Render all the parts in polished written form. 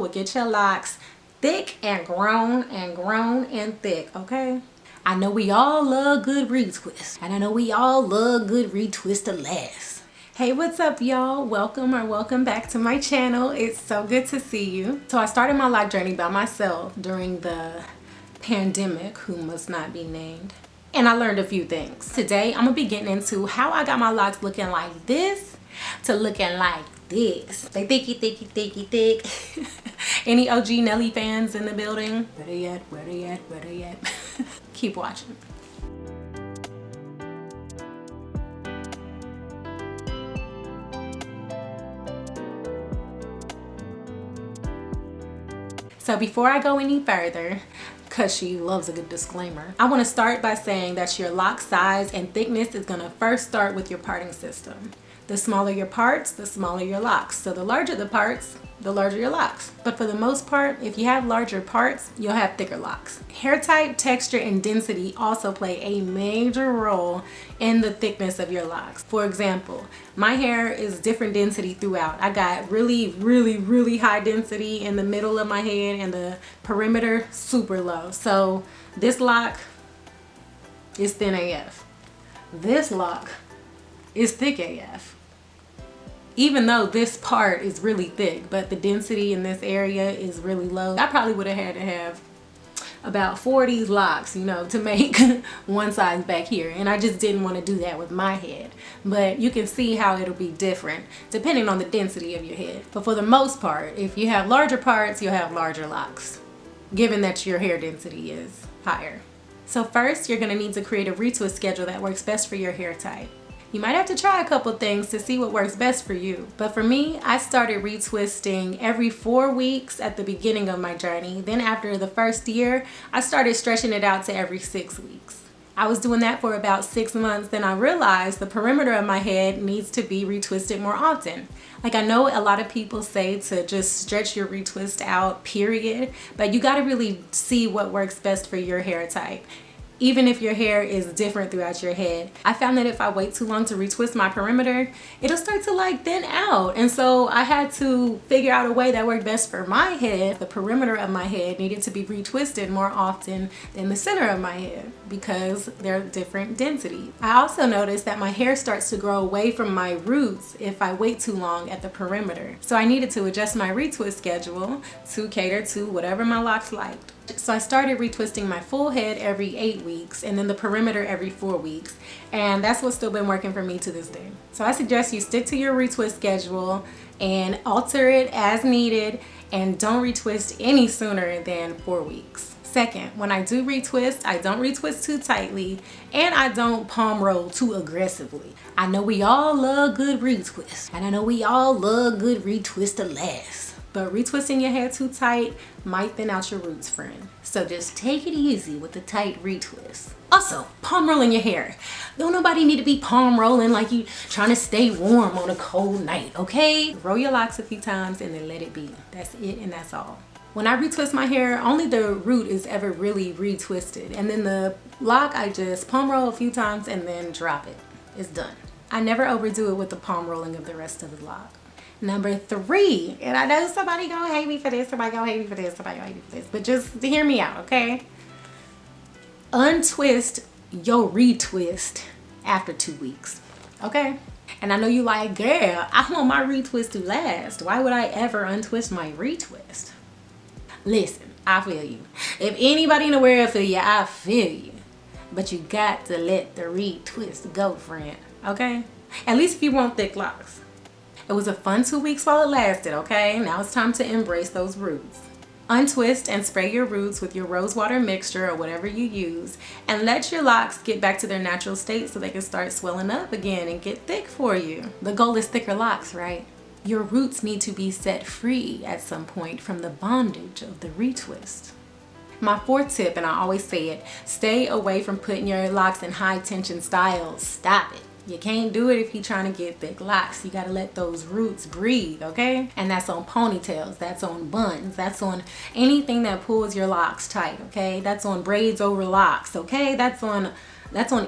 will get your locks thick and grown and thick, okay? I know we all love good retwist, and I know we all love good retwist to last. Hey, what's up, y'all? Welcome back to my channel. It's so good to see you. So I started my loc journey by myself during the pandemic, who must not be named, and I learned a few things. Today I'm gonna be getting into how I got my locks looking like this to looking like this. They thick. Any OG Nelly fans in the building? Where they at? Keep watching. So before I go any further, because she loves a good disclaimer, I want to start by saying that your lock size and thickness is going to first start with your parting system. The smaller your parts, the smaller your locks. So the larger the parts, the larger your locks. But for the most part, if you have larger parts, you'll have thicker locks. Hair type, texture, and density also play a major role in the thickness of your locks. For example, my hair is different density throughout. I got really high density in the middle of my head, and the perimeter super low. So this lock is thin AF. This lock is thick AF. Even though this part is really thick, but the density in this area is really low. I probably would have had to have about 4 of these locks, you know, to make one size back here. And I just didn't want to do that with my head. But you can see how it'll be different depending on the density of your head. But for the most part, if you have larger parts, you'll have larger locks, given that your hair density is higher. So first, you're gonna need to create a retwist schedule that works best for your hair type. You might have to try a couple things to see what works best for you. But for me, I started retwisting every 4 weeks at the beginning of my journey. Then after the first year, I started stretching it out to every 6 weeks. I was doing that for about 6 months. Then I realized the perimeter of my head needs to be retwisted more often. Like, I know a lot of people say to just stretch your retwist out, period. But you gotta really see what works best for your hair type, even if your hair is different throughout your head. I found that if I wait too long to retwist my perimeter, it'll start to like thin out. And so I had to figure out a way that worked best for my head. The perimeter of my head needed to be retwisted more often than the center of my head because they're different density. I also noticed that my hair starts to grow away from my roots if I wait too long at the perimeter. So I needed to adjust my retwist schedule to cater to whatever my locks liked. So I started retwisting my full head every 8 weeks and then the perimeter every 4 weeks. And that's what's still been working for me to this day. So I suggest you stick to your retwist schedule and alter it as needed, and don't retwist any sooner than 4 weeks. Second, when I do retwist, I don't retwist too tightly and I don't palm roll too aggressively. I know we all love good retwist, and I know we all love good retwist to last. But retwisting your hair too tight might thin out your roots, friend. So just take it easy with the tight retwist. Also, palm rolling your hair. Don't nobody need to be palm rolling like you trying to stay warm on a cold night, okay? Roll your locks a few times and then let it be. That's it and that's all. When I retwist my hair, only the root is ever really retwisted. And then the lock, I just palm roll a few times and then drop it. It's done. I never overdo it with the palm rolling of the rest of the lock. Number 3, and I know somebody gonna hate me for this, somebody gonna hate me for this, somebody gonna hate me for this, but just hear me out, okay? Untwist your retwist after 2 weeks, okay? And I know you like, girl, I want my retwist to last. Why would I ever untwist my retwist? Listen, I feel you. If anybody in the world feel you, I feel you. But you got to let the retwist go, friend, okay? At least if you want thick locks. It was a fun 2 weeks while it lasted, okay? Now it's time to embrace those roots. Untwist and spray your roots with your rose water mixture or whatever you use, and let your locks get back to their natural state so they can start swelling up again and get thick for you. The goal is thicker locks, right? Your roots need to be set free at some point from the bondage of the retwist. My 4th tip, and I always say it, stay away from putting your locks in high tension styles. Stop it. You can't do it if you're trying to get thick locks. You gotta let those roots breathe, okay? And that's on ponytails, that's on buns, that's on anything that pulls your locks tight, okay? That's on braids over locks, okay? That's on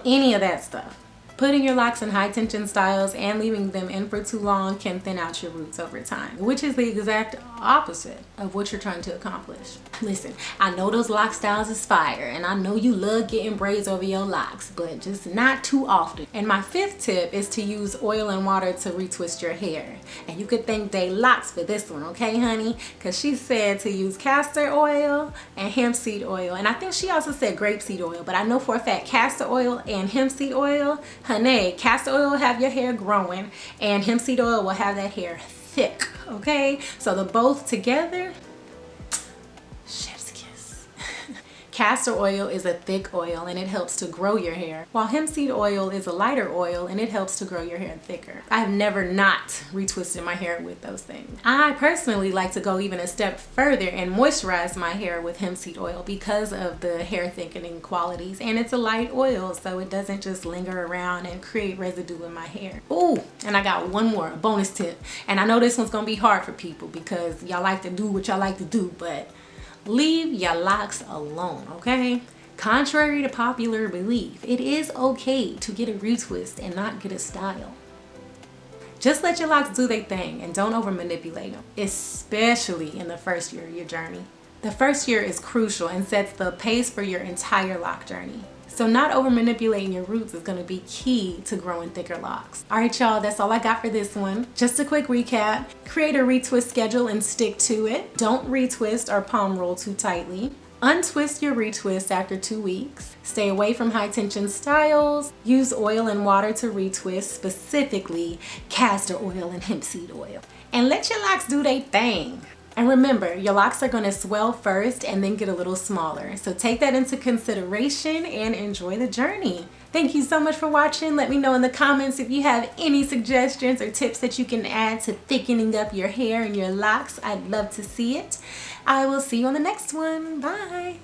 any of that stuff. Putting your locks in high tension styles and leaving them in for too long can thin out your roots over time, which is the exact opposite of what you're trying to accomplish. Listen, I know those lock styles is fire, and I know you love getting braids over your locks, but just not too often. And my fifth tip is to use oil and water to retwist your hair. And you could thank Day Locs for this one, okay, honey? Because she said to use castor oil and hemp seed oil. And I think she also said grapeseed oil, but I know for a fact castor oil and hemp seed oil, honey, castor oil will have your hair growing and hemp seed oil will have that hair thick, okay? So the both together, chef's kiss. Castor oil is a thick oil and it helps to grow your hair, while hemp seed oil is a lighter oil and it helps to grow your hair thicker. I have never not retwisted my hair with those things. I personally like to go even a step further and moisturize my hair with hemp seed oil because of the hair thickening qualities, and it's a light oil so it doesn't just linger around and create residue in my hair. Ooh, and I got one more, a bonus tip, and I know this one's gonna be hard for people because y'all like to do what y'all like to do, but leave your locks alone, okay? Contrary to popular belief, it is okay to get a retwist and not get a style. Just let your locks do their thing and don't over manipulate them, especially in the first year of your journey. The first year is crucial and sets the pace for your entire lock journey. So not over manipulating your roots is going to be key to growing thicker locks. All right, y'all, that's all I got for this one. Just a quick recap. Create a retwist schedule and stick to it. Don't retwist or palm roll too tightly. Untwist your retwist after 2 weeks. Stay away from high tension styles. Use oil and water to retwist, specifically castor oil and hemp seed oil. And let your locks do their thing. And remember, your locks are going to swell first and then get a little smaller. So take that into consideration and enjoy the journey. Thank you so much for watching. Let me know in the comments if you have any suggestions or tips that you can add to thickening up your hair and your locks. I'd love to see it. I will see you on the next one. Bye.